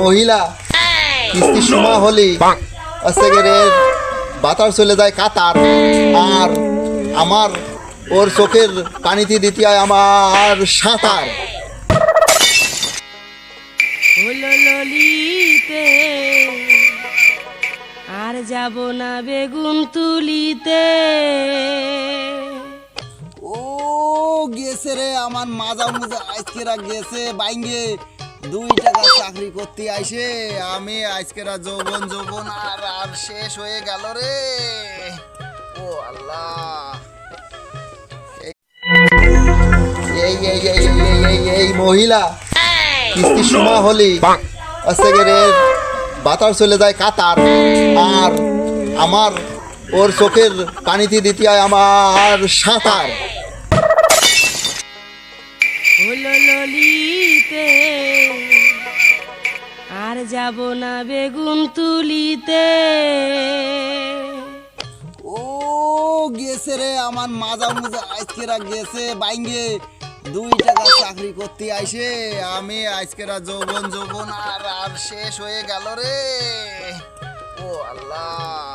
মহিলা কিস্তির সময় হলি আজকে বাতার চলে যায় কাতার, আর আমার ওর চোখের পানিতে দিতে হয় আমার সাঁতার। হলো ললিতে আর যাব না বেগুন তুলিতে। ও গেছে রে আমার মাজা মুজা আজকেরা গেছে বাইঙ্গে, 2 টাকা চাকরি করতে আইসে আমি আজকেরা যৌবন যৌবন আর আর শেষ হয়ে গেল রে। ও আল্লাহ, এই এই এই এই এই এই মহিলা কিস্তির সময় হলি আজকে বাতার চলে যায় কাতার, আর আমার ওর চোখের পানিতে দিতে হয় আমার সাঁতার। হলো ললিতে আর যাব না বেগুন তুলিতে। ও গেছে রে আমার মাজা মুজা আজকেরা গেছে বাইঙ্গে, 2 টাকা চাকরি করতে আইসে আমি আজকেরা যৌবন যৌবন আর আর শেষ হয়ে গেল রে। ও আল্লাহ।